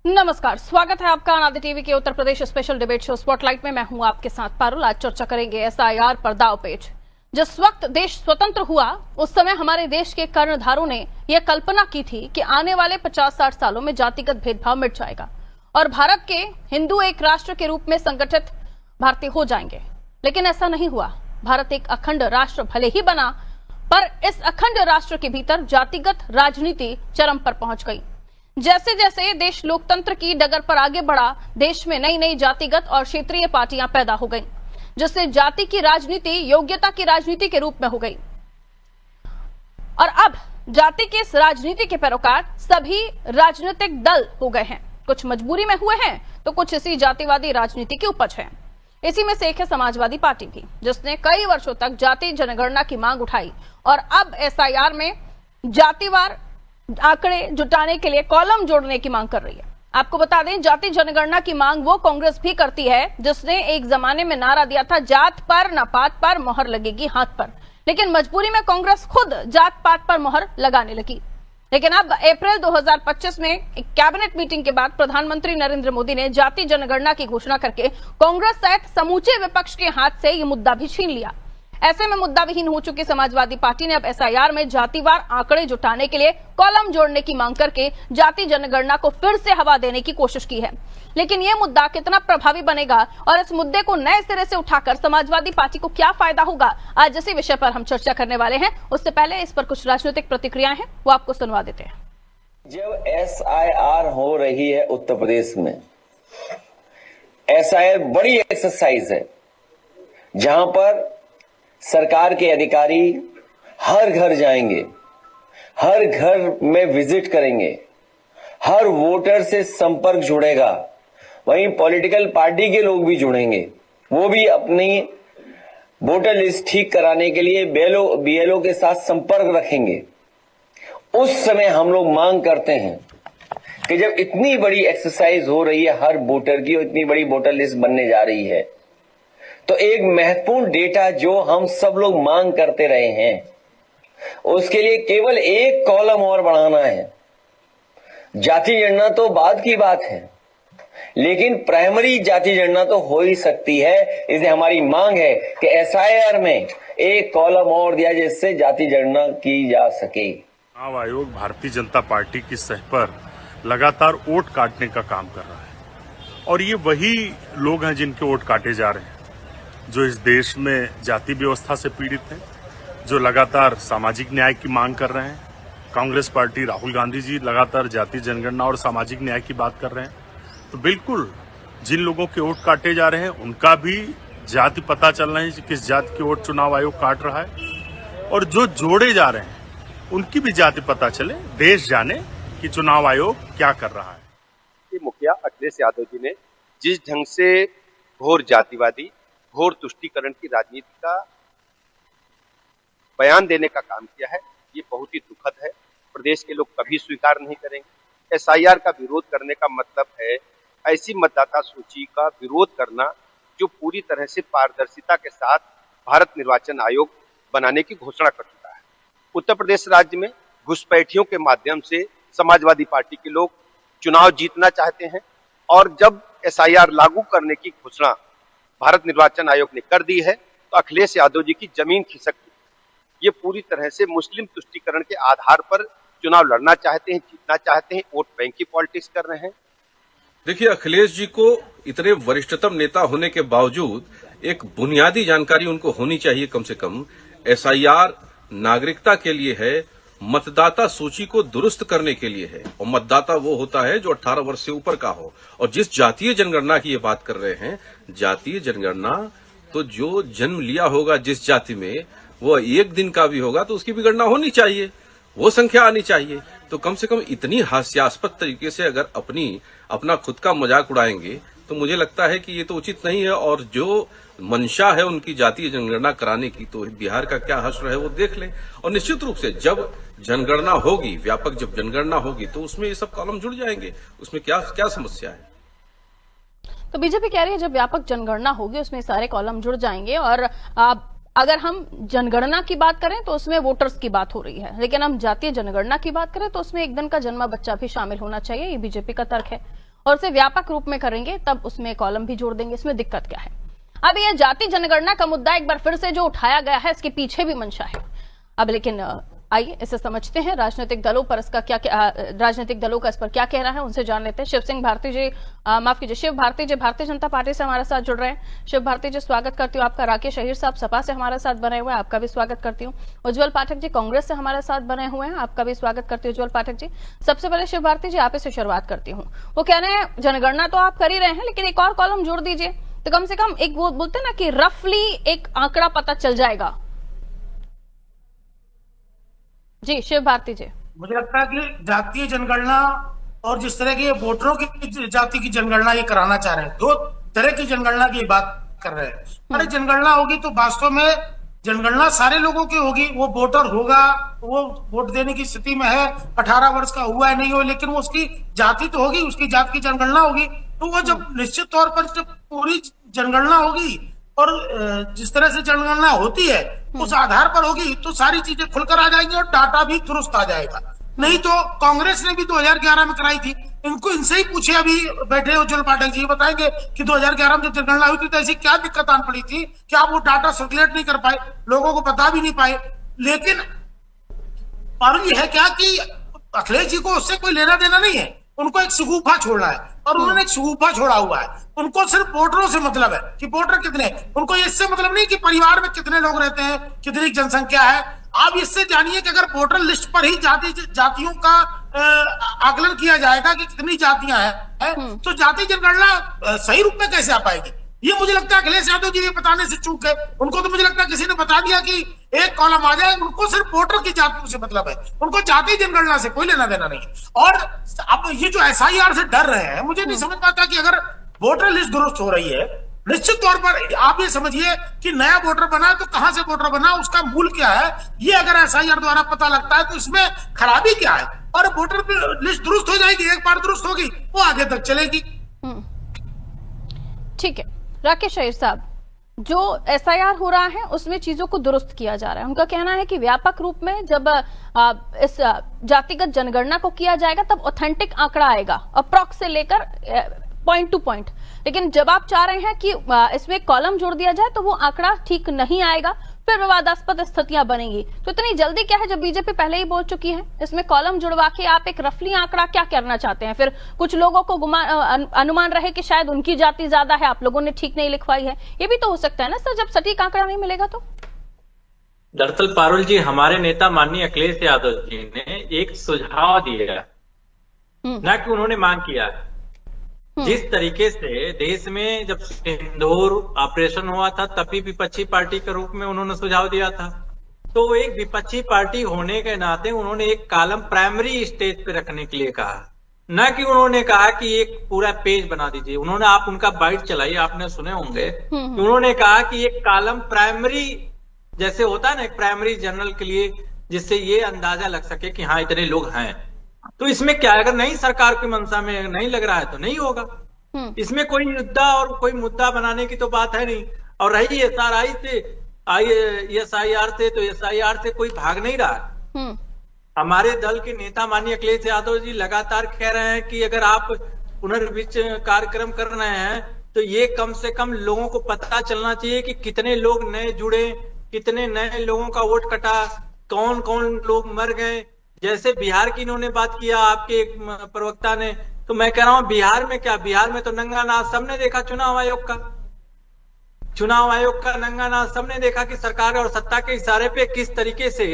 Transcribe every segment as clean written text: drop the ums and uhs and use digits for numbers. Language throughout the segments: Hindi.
नमस्कार, स्वागत है आपका आनंद टीवी के Uttar Pradesh special debate show spotlight में। मैं हूं आपके साथ पारुल। आज चर्चा करेंगे एसआईआर पर दांवपेच। जिस वक्त देश स्वतंत्र हुआ उस समय हमारे देश के कर्णधारों ने यह कल्पना की थी कि आने वाले 50-60 सालों में जातिगत भेदभाव मिट जाएगा और भारत के हिंदू एक राष्ट्र के रूप में संगठित भारतीय हो जाएंगे। लेकिन ऐसा नहीं हुआ। भारत एक अखंड राष्ट्र भले ही बना, पर इस अखंड राष्ट्र के भीतर जातिगत राजनीति चरम पर पहुंच गई। जैसे जैसे देश लोकतंत्र की डगर पर आगे बढ़ा, देश में नई नई जातिगत और क्षेत्रीय पार्टियां पैदा हो गईं, जिससे जाति की राजनीति योग्यता की राजनीति के रूप में हो गई। और अब जाति की इस राजनीति के पैरोकार सभी राजनीतिक दल हो गए हैं। कुछ मजबूरी में हुए हैं तो कुछ इसी जातिवादी राजनीति की उपज है। इसी में से एक है समाजवादी पार्टी भी, जिसने कई वर्षों तक जाति जनगणना की मांग उठाई और अब एसआईआर में जातिवार आंकड़े जुटाने के लिए कॉलम जोड़ने की मांग कर रही है। आपको बता दें, जाति जनगणना की मांग वो कांग्रेस भी करती है जिसने एक जमाने में नारा दिया था, जात पर न पात पर मोहर लगेगी हाथ पर। लेकिन मजबूरी में कांग्रेस खुद जात पात पर मोहर लगाने लगी। लेकिन अब अप्रैल 2025 में एक कैबिनेट मीटिंग के बाद प्रधानमंत्री नरेंद्र मोदी ने जाति जनगणना की घोषणा करके कांग्रेस सहित समूचे विपक्ष के हाथ से यह मुद्दा भी छीन लिया। ऐसे में मुद्दा विहीन हो चुकी समाजवादी पार्टी ने अब एसआईआर में जातिवार आंकड़े जुटाने के लिए कॉलम जोड़ने की मांग करके जाति जनगणना को फिर से हवा देने की कोशिश की है। लेकिन यह मुद्दा कितना प्रभावी बनेगा और इस मुद्दे को नए सिरे से उठाकर समाजवादी पार्टी को क्या फायदा होगा, आज इसी विषय पर हम चर्चा करने वाले हैं। उससे पहले इस पर कुछ राजनीतिक प्रतिक्रियाएं हैं, वो आपको सुनवा देते हैं। जब एसआईआर हो रही है उत्तर प्रदेश में, एसआईआर बड़ी एक्सरसाइज है जहां पर सरकार के अधिकारी हर घर जाएंगे, हर घर में विजिट करेंगे, हर वोटर से संपर्क जुड़ेगा। वहीं पॉलिटिकल पार्टी के लोग भी जुड़ेंगे, वो भी अपनी वोटर लिस्ट ठीक कराने के लिए बीएलओ के साथ संपर्क रखेंगे। उस समय हम लोग मांग करते हैं कि जब इतनी बड़ी एक्सरसाइज हो रही है हर वोटर की और इतनी बड़ी वोटर लिस्ट बनने जा रही है, तो एक महत्वपूर्ण डेटा जो हम सब लोग मांग करते रहे हैं, उसके लिए केवल एक कॉलम और बढ़ाना है। जाति जनगणना तो बाद की बात है, लेकिन प्राइमरी जाति जनगणना तो हो ही सकती है। इसलिए हमारी मांग है कि एसआईआर में एक कॉलम और दिया जिससे जाति जनगणना की जा सके। चुनाव आयोग भारतीय जनता पार्टी की सह पर लगातार वोट काटने का काम कर रहा है और ये वही लोग हैं जिनके वोट काटे जा रहे हैं, जो इस देश में जाति व्यवस्था से पीड़ित हैं, जो लगातार सामाजिक न्याय की मांग कर रहे हैं। कांग्रेस पार्टी, राहुल गांधी जी लगातार जाति जनगणना और सामाजिक न्याय की बात कर रहे हैं। तो बिल्कुल जिन लोगों के वोट काटे जा रहे हैं उनका भी जाति पता चलना है कि किस जाति के वोट चुनाव आयोग काट रहा है, और जो जोड़े जा रहे हैं उनकी भी जाति पता चले, देश जाने कि चुनाव आयोग क्या कर रहा है। मुखिया अखिलेश यादव जी ने जिस ढंग से घोर जातिवादी, घोर तुष्टीकरण की राजनीति का बयान देने का काम किया है, ये बहुत ही दुखद है। प्रदेश के लोग कभी स्वीकार नहीं करेंगे। एसआईआर का विरोध करने का मतलब है ऐसी मतदाता सूची का विरोध करना जो पूरी तरह से पारदर्शिता के साथ भारत निर्वाचन आयोग बनाने की घोषणा कर चुका है। उत्तर प्रदेश राज्य में घुसपैठियों के माध्यम से समाजवादी पार्टी के लोग चुनाव जीतना चाहते हैं, और जब एसआईआर लागू करने की घोषणा भारत निर्वाचन आयोग ने कर दी है तो अखिलेश यादव जी की जमीन खिसक गई। ये पूरी तरह से मुस्लिम तुष्टीकरण के आधार पर चुनाव लड़ना चाहते हैं, जीतना चाहते हैं, वोट बैंक की पॉलिटिक्स कर रहे हैं। देखिए, अखिलेश जी को इतने वरिष्ठतम नेता होने के बावजूद एक बुनियादी जानकारी उनको होनी चाहिए। कम से कम एसआईआर नागरिकता के लिए है, मतदाता सूची को दुरुस्त करने के लिए है, और मतदाता वो होता है जो 18 वर्ष से ऊपर का हो। और जिस जातीय जनगणना की ये बात कर रहे हैं, जातीय जनगणना तो जो जन्म लिया होगा जिस जाति में, वो एक दिन का भी होगा तो उसकी भी गणना होनी चाहिए, वो संख्या आनी चाहिए। तो कम से कम इतनी हास्यास्पद तरीके से अगर अपना खुद का मजाक उड़ाएंगे तो मुझे लगता है कि ये तो उचित नहीं है। और जो मंशा है उनकी जातीय जनगणना कराने की, तो बिहार का क्या हश्र है वो देख ले। और निश्चित रूप से जब जनगणना होगी, व्यापक जब जनगणना होगी, तो उसमें ये सब कॉलम जुड़ जाएंगे। उसमें क्या समस्या है? तो बीजेपी कह रही है जब व्यापक जनगणना होगी उसमें सारे कॉलम जुड़ जाएंगे। और अगर हम जनगणना की बात करें तो उसमें वोटर्स की बात हो रही है, लेकिन हम जातीय जनगणना की बात करें तो उसमें एक दिन का जन्मा बच्चा भी शामिल होना चाहिए। ये बीजेपी का तर्क है। और उसे व्यापक रूप में करेंगे तब उसमें कॉलम भी जोड़ देंगे। इसमें दिक्कत क्या है? अब ये जाति जनगणना का मुद्दा एक बार फिर से जो उठाया गया है, इसके पीछे भी मंशा है। अब लेकिन आइए इसे समझते हैं। राजनीतिक दलों का इस पर क्या कहना है, उनसे जान लेते हैं। शिव भारती जी भारतीय जनता पार्टी से हमारे साथ जुड़ रहे हैं। शिव भारती जी, स्वागत करती हूँ आपका। राकेश अहीर साहब सपा से हमारे साथ बने हुए हैं, आपका भी स्वागत करती हूँ। उज्जवल पाठक जी कांग्रेस से हमारे साथ बने हुए हैं, आपका भी स्वागत करती हूँ उज्जवल पाठक जी। सबसे पहले शिव भारती जी आप से शुरुआत करती हूँ। वो कह रहे हैं जनगणना तो आप कर ही रहे हैं, लेकिन एक और कॉलम जोड़ दीजिए तो कम से कम एक वो बोलते हैं ना कि रफली एक आंकड़ा पता चल जाएगा। जी शिव भारती जी, मुझे लगता है कि जातीय जनगणना और जिस तरह की वोटरों की जाति की जनगणना ये कराना चाह रहे हैं, दो तरह की जनगणना की बात कर रहे हैं। अरे जनगणना होगी तो वास्तव में जनगणना सारे लोगों की होगी। वो वोटर होगा, वो वोट देने की स्थिति में है, 18 वर्ष का हुआ है नहीं हो, लेकिन वो उसकी जाति तो होगी, उसकी जाति की जनगणना होगी। तो वो जब निश्चित तौर पर जब पूरी जनगणना होगी और जिस तरह से जनगणना होती है उस आधार पर होगी तो सारी चीजें खुलकर आ जाएंगी और डाटा भी दुरुस्त आ जाएगा। नहीं तो कांग्रेस ने भी 2011 में कराई थी, इनसे ही पूछे, अभी बैठे उज्जवल पाठक जी बताएंगे कि 2011 में जब जनगणना हुई थी तो ऐसी क्या दिक्कत आन पड़ी थी कि आप वो डाटा सर्कुलेट नहीं कर पाए, लोगों को बता भी नहीं पाए। लेकिन पर यह है क्या कि अखिलेश जी को उससे कोई लेना देना नहीं है, उनको एक शगुफा छोड़ना है और उन्होंने एक शगुफा छोड़ा हुआ है। उनको सिर्फ वोटरों से मतलब है कि वोटर कितने, उनको इससे मतलब नहीं कि परिवार में कितने लोग रहते हैं, कितनी जनसंख्या है। आप इससे जानिए कि अगर वोटर लिस्ट पर ही जातियों का आकलन किया जाएगा कि कितनी जातियां हैं तो जाति जनगणना सही रूप में कैसे आ पाएगी? ये मुझे लगता है अखिलेश यादव जी भी बताने से चूक गए। उनको तो मुझे लगता है किसी ने बता दिया कि एक कॉलम आ जाए, उनको सिर्फ वोटर की जातियों से मतलब है, उनको जाति जनगणना से कोई लेना देना नहीं। और अब ये जो SIR से डर रहे हैं, मुझे नहीं समझ पाता कि अगर वोटर लिस्ट दुरुस्त हो रही है, निश्चित तौर पर आप ये समझिए कि नया वोटर बना तो कहां से वोटर बना, उसका मूल क्या है, ये अगर SIR द्वारा पता लगता है तो इसमें खराबी क्या है। और वोटर लिस्ट दुरुस्त हो जाएगी, एक बार दुरुस्त होगी वो आगे तक चलेगी। ठीक है राकेश अहीर साहब, जो SIR हो रहा है उसमें चीजों को दुरुस्त किया जा रहा है। उनका कहना है कि व्यापक रूप में जब इस जातिगत जनगणना को किया जाएगा तब ऑथेंटिक आंकड़ा आएगा, अप्रॉक्स से लेकर पॉइंट टू पॉइंट। लेकिन जब आप चाह रहे हैं कि इसमें कॉलम जोड़ दिया जाए तो वो आंकड़ा ठीक नहीं आएगा, फिर विवादास्पद स्थितियां बनेगी। तो इतनी जल्दी क्या है जब बीजेपी पहले ही बोल चुकी है? इसमें कॉलम जुड़वा के आप एक रफली आंकड़ा क्या करना चाहते हैं? फिर कुछ लोगों को अनुमान रहे कि शायद उनकी जाति ज्यादा है, आप लोगों ने ठीक नहीं लिखवाई है, ये भी तो हो सकता है ना सर, जब सटीक आंकड़ा नहीं मिलेगा तो। दरअसल पारुल जी, हमारे नेता माननीय अखिलेश यादव जी ने एक सुझाव दिया, ना कि उन्होंने मांग किया। जिस तरीके से देश में जब सिंदूर ऑपरेशन हुआ था तभी विपक्षी पार्टी के रूप में उन्होंने सुझाव दिया था, तो एक विपक्षी पार्टी होने के नाते उन्होंने एक कॉलम प्राइमरी स्टेज पे रखने के लिए कहा, न कि उन्होंने कहा कि एक पूरा पेज बना दीजिए। उन्होंने, आप उनका बाइट चलाइए, आपने सुने होंगे, उन्होंने कहा कि एक कॉलम प्राइमरी जैसे होता है ना, एक प्राइमरी जनरल के लिए, जिससे ये अंदाजा लग सके कि हाँ इतने लोग हैं। तो इसमें क्या है, अगर नहीं सरकार की मंशा में नहीं लग रहा है तो नहीं होगा। इसमें कोई मुद्दा और कोई मुद्दा बनाने की तो बात है नहीं। और रही SRI से SIR से, तो SIR से कोई भाग नहीं रहा। हमारे दल के नेता माननीय अखिलेश यादव जी लगातार कह रहे हैं कि अगर आप पुनर्विच कार्यक्रम कर रहे हैं तो ये कम से कम लोगों को पता चलना चाहिए कि कितने लोग नए जुड़े, कितने नए लोगों का वोट कटा, कौन कौन लोग मर गए। जैसे बिहार की इन्होंने बात किया आपके एक प्रवक्ता ने, तो मैं कह रहा हूं बिहार में क्या, बिहार में तो नंगा नाच सबने देखा, चुनाव आयोग का नंगा नाच सबने देखा कि सरकार और सत्ता के इशारे पे किस तरीके से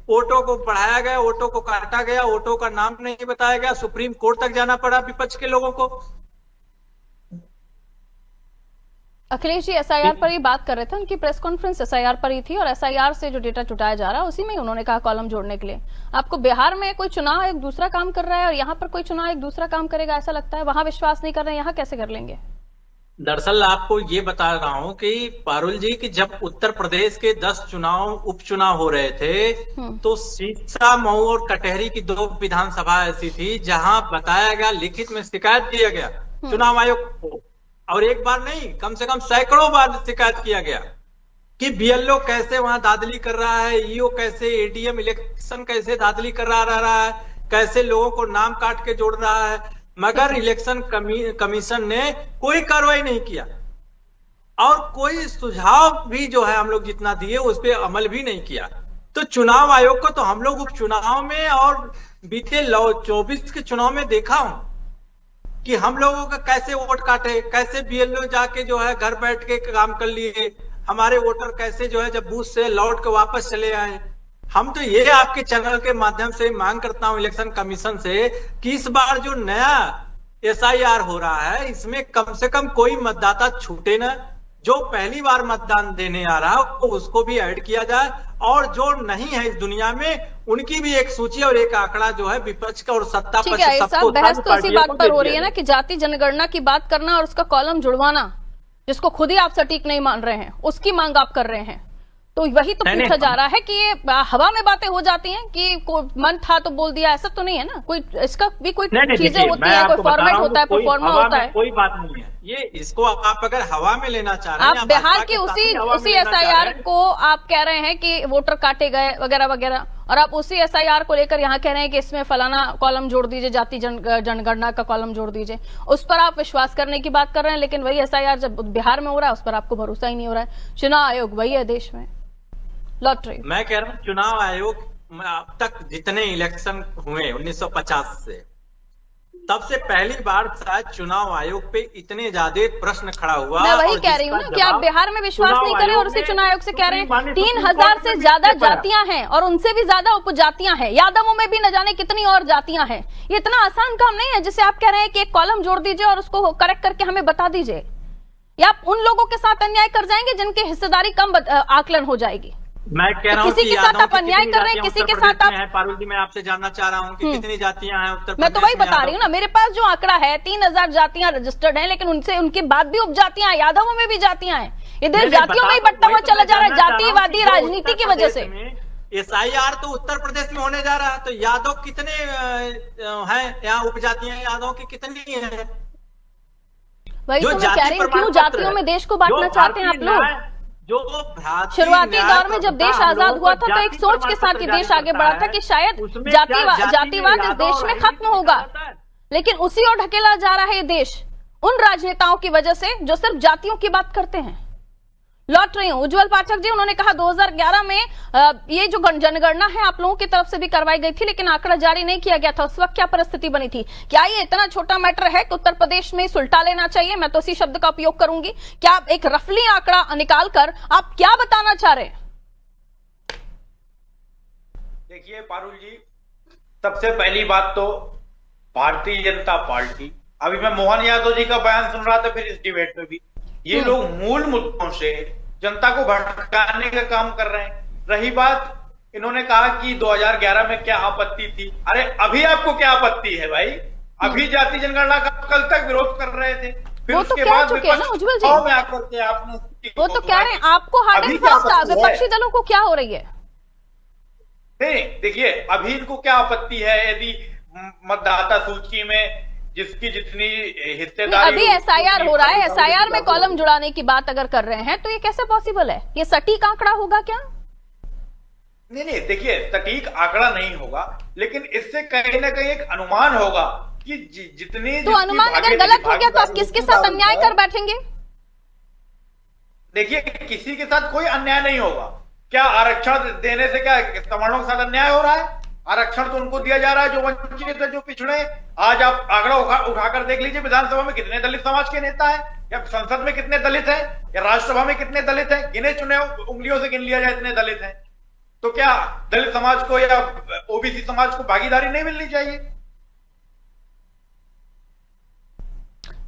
वोटों को बढ़ाया गया, वोटों को काटा गया, वोटों का नाम नहीं बताया गया, सुप्रीम कोर्ट तक जाना पड़ा विपक्ष के लोगों को। अखिलेश जी SIR पर ही बात कर रहे थे, उनकी प्रेस कॉन्फ्रेंस SIR पर ही थी और SIR से जो डेटा जुटाया जा रहा है उसी में उन्होंने कहा कॉलम जोड़ने के लिए। आपको बिहार में कोई चुनाव एक दूसरा काम कर रहा है और यहाँ पर कोई चुनाव एक दूसरा काम करेगा ऐसा लगता है? वहां विश्वास नहीं कर रहे हैं, यहाँ कैसे कर लेंगे? दरअसल आपको ये बता रहा हूं कि पारुल जी की जब उत्तर प्रदेश के 10 उपचुनाव हो रहे थे तो सीसा, मऊ और कटहरी की 2 विधानसभा ऐसी थी जहां बताया गया, लिखित में शिकायत दिया गया चुनाव आयोग को, और एक बार नहीं कम से कम सैकड़ों बार शिकायत किया गया कि BLO कैसे वहां दादली कर रहा है, EO कैसे, ADM इलेक्शन कैसे दादली कर रहा है, कैसे लोगों को नाम काट के जोड़ रहा है। मगर इलेक्शन कमीशन ने कोई कार्रवाई नहीं किया और कोई सुझाव भी जो है हम लोग जितना दिए उस पर अमल भी नहीं किया। तो चुनाव आयोग को तो हम लोग उपचुनाव में और बीते 24 के चुनाव में देखा हूं कि हम लोगों का कैसे वोट काटे, कैसे बीएलओ जाके जो है घर बैठ के काम कर लिए, हमारे वोटर कैसे जो है जब बूथ से लौट के वापस चले आए। हम तो ये आपके चैनल के माध्यम से मांग करता हूं इलेक्शन कमीशन से कि इस बार जो नया एसआईआर हो रहा है इसमें कम से कम कोई मतदाता छूटे ना, जो पहली बार मतदान देने आ रहा है उसको भी ऐड किया जाए और जो नहीं है इस दुनिया में उनकी भी एक सूची और एक आंकड़ा जो है विपक्ष का और सत्ता ठीक है, साहब बहस तो इसी बात पर हो रही है ना कि जाति जनगणना की बात करना और उसका कॉलम जुड़वाना, जिसको खुद ही आप सटीक नहीं मान रहे हैं, उसकी मांग आप कर रहे हैं। तो वही तो पूछा जा रहा है कि ये हवा में बातें हो जाती हैं कि मन था तो बोल दिया, ऐसा तो नहीं है ना, कोई इसका भी कोई चीजें होती है, कोई फॉर्मेट होता है, परफॉर्मा होता है। कोई बात नहीं है ये, इसको आप अगर हवा में लेना चाह रहे हैं, आप बिहार के उसी एसआईआर को आप कह रहे हैं कि वोटर काटे गए वगैरह वगैरह, और आप उसी एसआईआर को लेकर यहाँ कह रहे हैं कि इसमें फलाना कॉलम जोड़ दीजिए, जाति जनगणना का कॉलम जोड़ दीजिए, उस पर आप विश्वास करने की बात कर रहे हैं। लेकिन वही एसआईआर जब बिहार में हो रहा है उस पर आपको भरोसा ही नहीं हो रहा है। चुनाव आयोग वही है देश में, लॉटरी। मैं कह रहा हूँ चुनाव आयोग अब तक जितने इलेक्शन हुए 1950 से, तब से पहली बार शायद चुनाव आयोग पे इतने ज्यादा प्रश्न खड़ा हुआ। मैं वही कह रही हूँ ना कि आप बिहार में विश्वास नहीं करें और उसी चुनाव आयोग से कह रहे हैं 3000 से ज्यादा जातियां हैं और उनसे भी ज्यादा उपजातियां हैं, यादवों में भी न जाने कितनी और जातियां हैं। ये इतना आसान काम नहीं है जिसे आप कह रहे हैं कि एक कॉलम जोड़ दीजिए और उसको करेक्ट करके हमें बता दीजिए, या आप उन लोगों के साथ अन्याय कर जाएंगे जिनकी हिस्सेदारी कम आकलन हो जाएगी। मैं कह रहा हूँ किसी के साथ आप अन्याय कर रहे हैं, किसी के साथ आप। पारुल जी मैं आपसे जानना चाह रहा हूँ कि कितनी जातियां हैं उत्तर प्रदेश में? मैं तो वही बता रही हूँ ना, मेरे पास जो आंकड़ा है 3000 जातियां रजिस्टर्ड हैं, लेकिन उनसे उनके बाद भी उपजातियां हैं, यादवों में भी जातियां हैं। इधर जातियों में ही बंटता हुआ चला जा रहा है जातिवादी राजनीति की वजह से। एसआईआर तो उत्तर प्रदेश में होने जा रहा है, तो यादव कितने हैं यहाँ, उपजातियां यादव की कितनी है? वही तो मैं कह रही हूँ, क्यों जातियों में देश को बांटना चाहते हैं आप लोग? जो शुरुआती दौर में जब देश आजाद हुआ था तो एक सोच के साथ ये देश आगे बढ़ा था कि शायद जातिवाद इस देश में खत्म होगा, लेकिन उसी ओर ढकेला जा रहा है ये देश उन राजनेताओं की वजह से जो सिर्फ जातियों की बात करते हैं। लौट रही हूँ, उज्जवल पाठक जी, उन्होंने कहा 2011 में ये जो जनगणना है आप लोगों की तरफ से भी करवाई गई थी, लेकिन आंकड़ा जारी नहीं किया गया था। उस वक्त क्या परिस्थिति बनी थी? क्या ये इतना छोटा मैटर है कि उत्तर प्रदेश में सुलटा लेना चाहिए? मैं तो इसी शब्द का उपयोग करूंगी। क्या आप एक रफली आंकड़ा निकाल कर आप क्या बताना चाह रहे हैं? देखिए पारुल जी, सबसे पहली बात तो भारतीय जनता पार्टी, अभी मैं मोहन यादव जी का बयान सुन रहा था फिर इस डिबेट में भी, ये लोग मूल मुद्दों से जनता को भटकाने का काम कर रहे हैं। रही बात, इन्होंने कहा कि 2011 में क्या आपत्ति थी, अरे अभी आपको क्या आपत्ति है भाई? अभी जाति जनगणना का कल तक विरोध कर रहे थे, फिर वो उसके तो बाद चुके हैं ना उज्जवल जी, में आकर के आपने वो तो कह रहे हैं आपको हार्ड एंड फास्ट विपक्षी दलों को क्या हो रही है? नहीं देखिए, अभी इनको क्या आपत्ति है यदि मतदाता सूची में जिसकी जितनी हिस्सेदारी, अभी एसआईआर हो रहा है, एसआईआर में कॉलम जुड़ाने की बात अगर कर रहे हैं तो ये कैसे पॉसिबल है? ये सटीक आंकड़ा होगा क्या? नहीं देखिए, सटीक आंकड़ा नहीं होगा, लेकिन इससे कहीं ना कहीं एक अनुमान होगा कि जितनी तो अनुमान अगर गलत हो गया तो आप किसके साथ अन्याय कर बैठेंगे? देखिए, किसी के साथ कोई अन्याय नहीं होगा। क्या आरक्षण देने से क्या सवर्णों के साथ अन्याय हो रहा है? आरक्षण तो उनको दिया जा रहा है जो वंचित है, जो पिछड़े। आज आप आंकड़ा उठाकर देख लीजिए, विधानसभा में कितने दलित समाज के नेता हैं, या संसद में कितने दलित हैं, या राज्यसभा में कितने दलित हैं? गिने चुने उंगलियों से गिन लिया जाए इतने दलित हैं। तो क्या दलित समाज को या ओबीसी समाज को भागीदारी नहीं मिलनी चाहिए?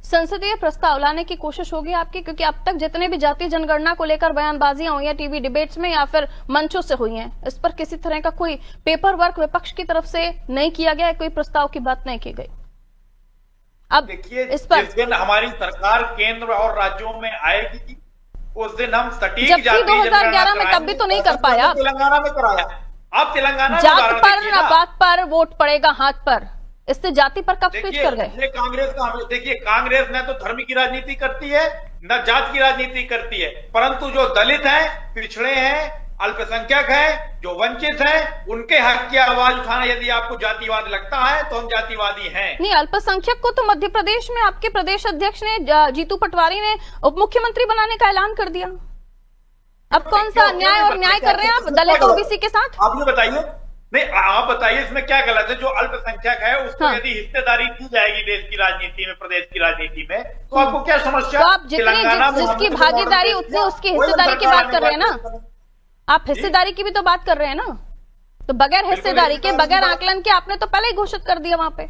संसदीय प्रस्ताव लाने की कोशिश होगी आपकी, क्योंकि अब तक जितने भी जातीय जनगणना को लेकर बयानबाजियां हुई हैं टीवी डिबेट्स में या फिर मंचों से हुई हैं, इस पर किसी तरह का कोई पेपर वर्क विपक्ष की तरफ से नहीं किया गया, कोई प्रस्ताव की बात नहीं की गई। अब देखिए, इस पर जिस दिन हमारी सरकार केंद्र और राज्यों में आएगी उस दिन हम सटीक जबकि 2011 में तब भी तो नहीं कर पाया। तेलंगाना में कराया, आप तेलंगाना में जात पर न बात पर वोट पड़ेगा हाथ पर, इससे जाति पर कब स्विच कर गए? कांग्रेस का, देखिए कांग्रेस न तो धर्म की राजनीति करती है न जात की राजनीति करती है, परंतु जो दलित हैं, पिछड़े हैं, अल्पसंख्यक है, जो वंचित है, उनके हक की आवाज उठाना यदि आपको जातिवाद लगता है तो हम जातिवादी हैं। नहीं, अल्पसंख्यक को तो मध्य प्रदेश में आपके प्रदेश अध्यक्ष ने, जीतू पटवारी ने उप मुख्यमंत्री बनाने का ऐलान कर दिया। अब कौन सा अन्याय और न्याय कर रहे हैं आप दलित ओबीसी के साथ? आप ये बताइए, नहीं आप बताइए इसमें क्या गलत है? जो अल्पसंख्यक है उसको हाँ। यदि हिस्सेदारी दी जाएगी देश की राजनीति में, प्रदेश की राजनीति में, तो आपको क्या समस्या? तो आप जिसकी भागीदारी उतनी उसकी हिस्सेदारी की बात कर रहे हैं ना, आप हिस्सेदारी की भी तो बात कर रहे हैं ना। तो बगैर हिस्सेदारी के, बगैर आकलन के आपने तो पहले ही घोषित कर दिया वहां पे।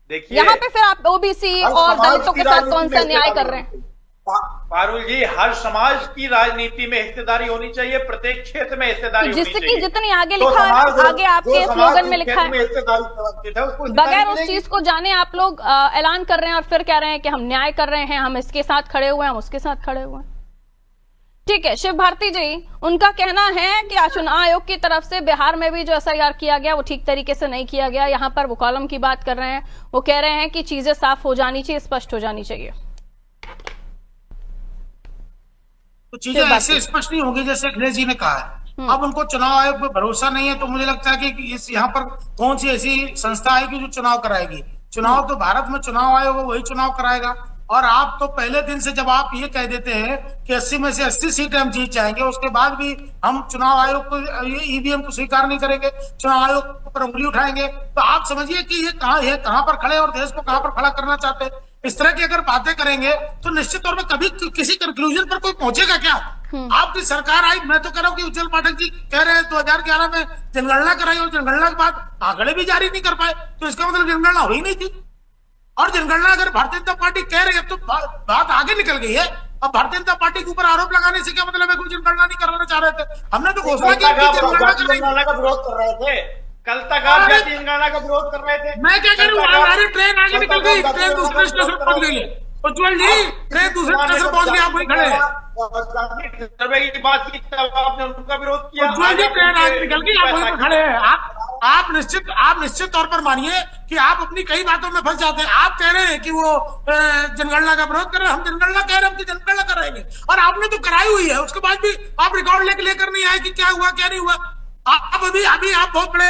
देखिए यहाँ पे फिर आप ओबीसी और दलितों के साथ कौन सा न्याय कर रहे हैं? पारुल जी, हर समाज की राजनीति में हिस्सेदारी होनी चाहिए, प्रत्येक क्षेत्र में हिस्सेदारी होनी जिसकी चाहिए। जितनी आगे लिखा है, आगे आपके स्लोगन में लिखा है, बगैर उस चीज को जाने आप लोग ऐलान कर रहे हैं और फिर कह रहे हैं कि हम न्याय कर रहे हैं, हम इसके साथ खड़े हुए हैं, हम उसके साथ खड़े हुए हैं। ठीक है, शिव भारती जी, उनका कहना है कि चुनाव आयोग की तरफ से बिहार में भी जो एसआईआर किया गया वो ठीक तरीके से नहीं किया गया। यहाँ पर वो कॉलम की बात कर रहे हैं, वो कह रहे हैं कि चीजें साफ हो जानी चाहिए, स्पष्ट हो जानी चाहिए। तो चीजें ऐसे स्पष्ट नहीं होगी जैसे अखिलेश जी ने कहा है। अब उनको चुनाव आयोग पे भरोसा नहीं है, तो मुझे लगता है कि इस यहाँ पर कौन सी ऐसी संस्था आएगी जो चुनाव कराएगी? चुनाव तो भारत में चुनाव आयोग वही चुनाव कराएगा। और आप तो पहले दिन से जब आप ये कह देते हैं कि 80 में से 80 सीटें हम जीत जाएंगे, उसके बाद भी हम चुनाव आयोग को, ईवीएम को स्वीकार नहीं करेंगे, चुनाव आयोग पर उंगली उठाएंगे, तो आप समझिए कि ये कहाँ पर खड़े और देश को कहाँ पर खड़ा करना चाहते हैं। इस तरह की अगर बातें करेंगे तो निश्चित तौर पर कभी किसी कंक्लूजन पर कोई पहुंचेगा क्या? आपकी सरकार आई, मैं तो कह रहा हूँ कि उज्जवल पाठक जी कह रहे हैं 2011 में जनगणना कराई और जनगणना के बाद आंकड़े भी जारी नहीं कर पाए, तो इसका मतलब जनगणना हुई नहीं थी। और जनगणना अगर भारतीय जनता पार्टी कह रही है तो बात आगे निकल गई है। अब भारतीय जनता पार्टी के ऊपर आरोप लगाने से क्या मतलब है? कोई जनगणना नहीं कराना चाह रहे थे, हमने तो घोषणा की जनगणना का विरोध कर रहे थे। कल तक आप जातीय जनगणना का विरोध कर रहे थे। मैं क्या करूँ, हमारी ट्रेन आगे निकल गई, ट्रेन दूसरे स्टेशन पहुंच गई है। उज्जवल जी, ट्रेन दूसरे स्टेशन पहुंच गई, आप वहीं खड़े हैं। सर्वे की बात की तब आपने उनका विरोध किया। उज्जवल जी, ट्रेन आगे निकल गई, आप वहीं पर खड़े हैं। आप निश्चित तौर पर मानिए कि आप अपनी कई बातों में फंस जाते हैं। आप कह रहे हैं कि वो जनगणना का विरोध कर रहे हैं, हम जनगणना कह रहे हैं, हम जनगणना कराएंगे, और आपने तो कराई हुई है। उसके बाद भी आप रिकॉर्ड लेकर नहीं आए कि क्या हुआ क्या नहीं हुआ। आप अभी आप बहुत बड़े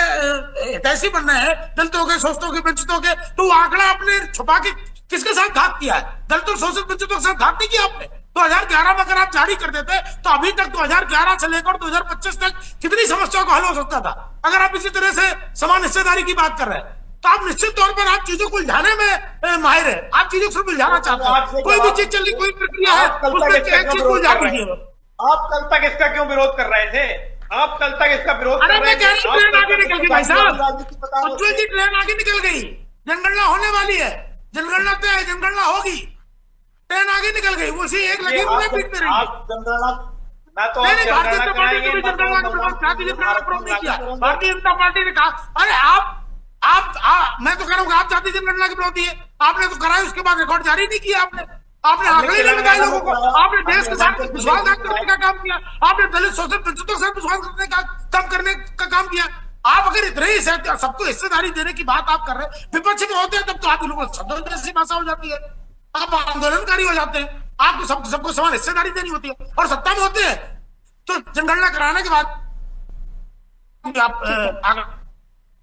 हितैषी बन रहे हैं दलितों के, शोषितों के, वंचितों के, तो आंकड़ा आपने छुपा के किसके साथ घात किया है? दलितों, शोषित, वंचितों के साथ घात नहीं किया आपने। 2011 में अगर आप जारी कर देते तो अभी तक 2011 से लेकर 2025 तक कितनी समस्याओं का हल हो सकता था। अगर आप इसी तरह से समान हिस्सेदारी की बात कर रहे हैं तो आप निश्चित तौर पर आप चीजों को उलझाने में माहिर है, आप चीजों को उलझाना चाहते हैं। कोई भी चीज चल रही, कोई प्रक्रिया है, उसमें एक चीज को उलझा दीजिए। आप कल तक इसका क्यों विरोध कर रहे थे? आप कल तक इसका विरोध कर रहे थे। मैं कह रही हूं ट्रेन आगे निकल गई भाई साहब, उज्जवल जी, ट्रेन आगे निकल गई, जनगणना होने वाली है, जनगणना तय है, जनगणना होगी, ट्रेन आगे निकल गई, उसी एक लगी मुझे पीटते रहिए। आप जनगणना ना तो भारतीय जनता पार्टी ने भी जनगणना का विरोध नहीं किया। भारतीय जनता पार्टी ने कहा, अरे आप मैं तो कह रहा हूँ आप जातीय जनगणना के विरोधी है, आपने तो कराई, उसके बाद रिकॉर्ड जारी नहीं किया आपने आंकड़े नहीं बताए लोगों को, आपने देश के साथ विश्वासघात करने का काम किया, आपने दलित, शोषित, वंचितों के साथ विश्वास करने का काम किया। आप अगर इतने ही सबको हिस्सेदारी देने की बात आप कर रहे हैं, विपक्ष में होते हैं तब तो आप लोगों को जैसी भाषा हो जाती है, आप आंदोलनकारी हो जाते हैं, आपको सबको समान हिस्सेदारी देनी होती है, और सत्ता में होते हैं तो जनगणना कराने के बाद आप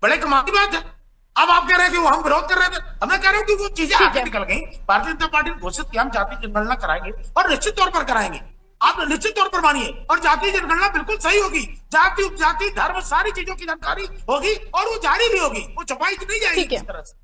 बड़े कमाल की बात है। अब आप कह रहे हैं कि वो हम विरोध कर रहे थे, मैं कह रहा हूं कि वो चीजें आगे निकल गई। भारतीय जनता पार्टी ने घोषित किया हम जातीय जनगणना कराएंगे और निश्चित तौर पर कराएंगे, आप निश्चित तौर पर मानिए, और जातीय जनगणना बिल्कुल सही होगी, जाति, उपजाति, धर्म, सारी चीजों की जानकारी होगी और वो जारी भी होगी, वो छुपाई नहीं जाएगी किसी तरह से।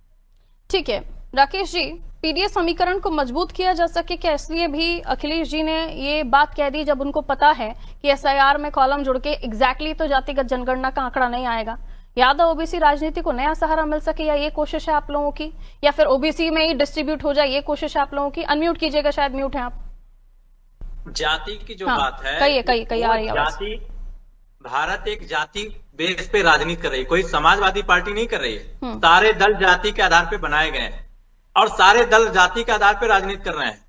ठीक है राकेश जी, पीडीएस समीकरण को मजबूत किया जा सके क्या, इसलिए भी अखिलेश जी ने ये बात कह दी जब उनको पता है कि एसआईआर में कॉलम जुड़ के एग्जैक्टली तो जातिगत जनगणना का आंकड़ा नहीं आएगा। यादव ओबीसी राजनीति को नया सहारा मिल सके, या ये कोशिश है आप लोगों की, या फिर ओबीसी में ही डिस्ट्रीब्यूट हो जाए, ये कोशिश है आप लोगों की? अनम्यूट कीजिएगा, शायद म्यूट है आप। जाति की जो हाँ, बात है, कहिए आ रही है जाति, भारत एक जाति बेस पे राजनीति कर रही है, कोई समाजवादी पार्टी नहीं कर रही है। सारे दल जाति के आधार पे बनाए गए हैं और सारे दल जाति के आधार पे राजनीति कर रहे हैं।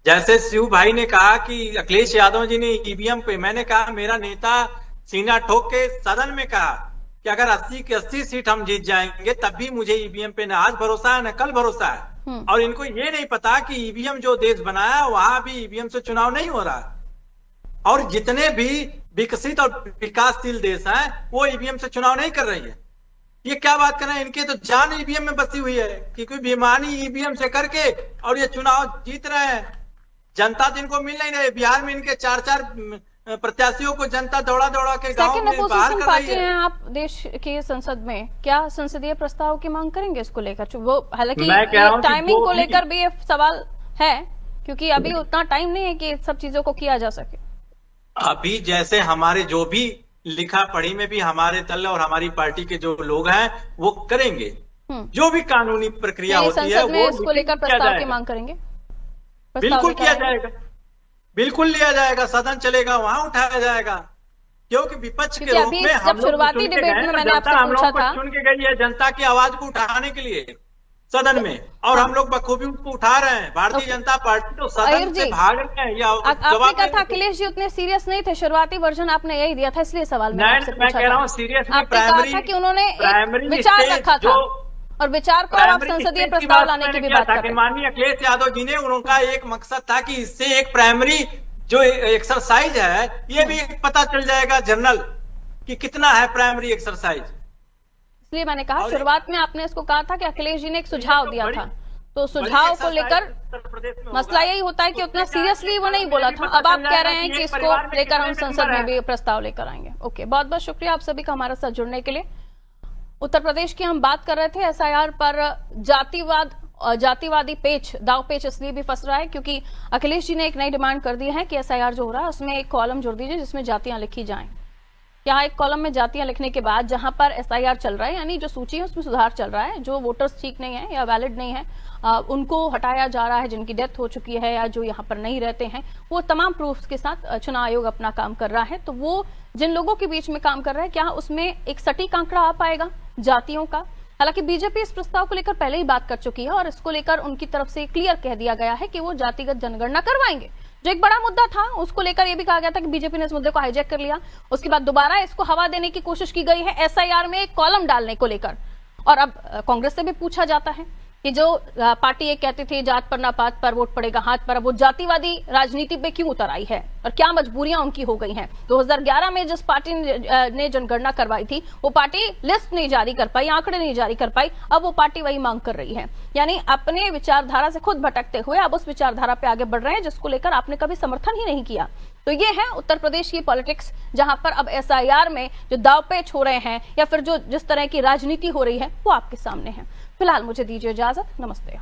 जैसे शिव भाई ने कहा कि अखिलेश यादव जी ने ईवीएम पे, मैंने कहा मेरा नेता सीना ठोक के सदन में कहा कि अगर 80 की 80 सीट हम जीत जाएंगे तब भी मुझे ईवीएम पे न आज भरोसा है न कल भरोसा है। और इनको ये नहीं पता कि ईवीएम जो देश बनाया वहां भी ईवीएम से चुनाव नहीं हो रहा। और जितने भी विकसित और विकासशील देश हैं वो ईवीएम से चुनाव नहीं कर रही है। ये क्या बात कर रहे हैं, इनके तो जान ईवीएम में बसी हुई है कि कोई बेईमानी ईवीएम से करके और ये चुनाव जीत रहे हैं। जनता जिनको मिल नहीं रही, बिहार में इनके 4-4 प्रत्याशियों को जनता दौड़ा दौड़ा के गांव में बाहर कर रही है। आप देश की संसद में क्या संसदीय प्रस्ताव की मांग करेंगे इसको लेकर? वो हालांकि टाइमिंग को लेकर भी ये सवाल है, क्योंकि अभी उतना टाइम नहीं है कि सब चीजों को किया जा सके। अभी जैसे हमारे जो भी लिखा पढ़ी में भी हमारे तल और हमारी पार्टी के जो लोग हैं वो करेंगे, जो भी कानूनी प्रक्रिया होती है वो इसको लेकर प्रस्ताव की मांग करेंगे। बिल्कुल किया जाएगा, बिल्कुल लिया जाएगा, सदन चलेगा, वहां उठाया जाएगा, क्योंकि विपक्ष के रूप में हम लोग शुरुआती डिबेट में मैंने आपसे पूछा था, चुन के गई है जनता की आवाज को उठाने के लिए सदन में, और हम लोग बखूबी उसको उठा रहे हैं। भारतीय जनता पार्टी तो सदन से भाग रहे हैं। आपने कहा था अखिलेश जी उतने सीरियस नहीं थे, शुरुआती वर्जन आपने यही दिया था, इसलिए सवाल मैं कह रहा हूँ सीरियस आपने कहा था कि उन्होंने विचार रखा था और विचार को आप संसदीय प्रस्ताव लाने की भी बात कर रहे हैं। माननीय अखिलेश यादव जी ने, उनका एक मकसद था कि इससे एक प्राइमरी जो एक्सरसाइज है ये भी पता चल जाएगा जनरल कि कितना है प्राइमरी एक्सरसाइज। इसलिए मैंने कहा शुरुआत में आपने इसको कहा था कि अखिलेश जी ने एक सुझाव दिया था, तो सुझाव को लेकर मसला यही होता है कि उतना सीरियसली वो नहीं बोला था। अब आप कह रहे हैं कि इसको लेकर हम संसद में भी प्रस्ताव लेकर आएंगे। ओके, बहुत बहुत शुक्रिया आप सभी का हमारे साथ जुड़ने के लिए। उत्तर प्रदेश की हम बात कर रहे थे, एसआईआर पर जातिवादी पेच, दाव पेच इसलिए भी फंस रहा है क्योंकि अखिलेश जी ने एक नई डिमांड कर दी है कि एसआईआर जो हो रहा है उसमें एक कॉलम जोड़ दीजिए जिसमें जातियां लिखी जाएं। यहाँ एक कॉलम में जातियां लिखने के बाद जहां पर एसआईआर चल रहा है, यानी जो सूची है उसमें सुधार चल रहा है, जो वोटर्स ठीक नहीं है या वैलिड नहीं है उनको हटाया जा रहा है, जिनकी डेथ हो चुकी है या जो यहाँ पर नहीं रहते हैं, वो तमाम प्रूफ्स के साथ चुनाव आयोग अपना काम कर रहा है। तो वो जिन लोगों के बीच में काम कर रहा है, क्या उसमें एक सटीक आंकड़ा आ पाएगा जातियों का? हालांकि बीजेपी इस प्रस्ताव को लेकर पहले ही बात कर चुकी है और इसको लेकर उनकी तरफ से क्लियर कह दिया गया है कि वो जातिगत जनगणना करवाएंगे। जो एक बड़ा मुद्दा था उसको लेकर यह भी कहा गया था कि बीजेपी ने इस मुद्दे को हाईजैक कर लिया, उसके बाद दोबारा इसको हवा देने की कोशिश की गई है एसआईआर में एक कॉलम डालने को लेकर। और अब कांग्रेस से भी पूछा जाता है कि जो पार्टी ये कहती थी जात पर ना पात पर वोट पड़ेगा हाथ पर, अब वो जातिवादी राजनीति पे क्यों उतर आई है और क्या मजबूरियां उनकी हो गई हैं? 2011 में जिस पार्टी ने जनगणना करवाई थी वो पार्टी लिस्ट नहीं जारी कर पाई, आंकड़े नहीं जारी कर पाई, अब वो पार्टी वही मांग कर रही है। यानी अपने विचारधारा से खुद भटकते हुए अब उस विचारधारा पे आगे बढ़ रहे हैं जिसको लेकर आपने कभी समर्थन ही नहीं किया। तो ये है उत्तर प्रदेश की पॉलिटिक्स, जहां पर अब एसआईआर में जो दावपेच हो रहे हैं या फिर जो जिस तरह की राजनीति हो रही है वो आपके सामने है। फिलहाल मुझे दीजिए इजाजत, नमस्ते।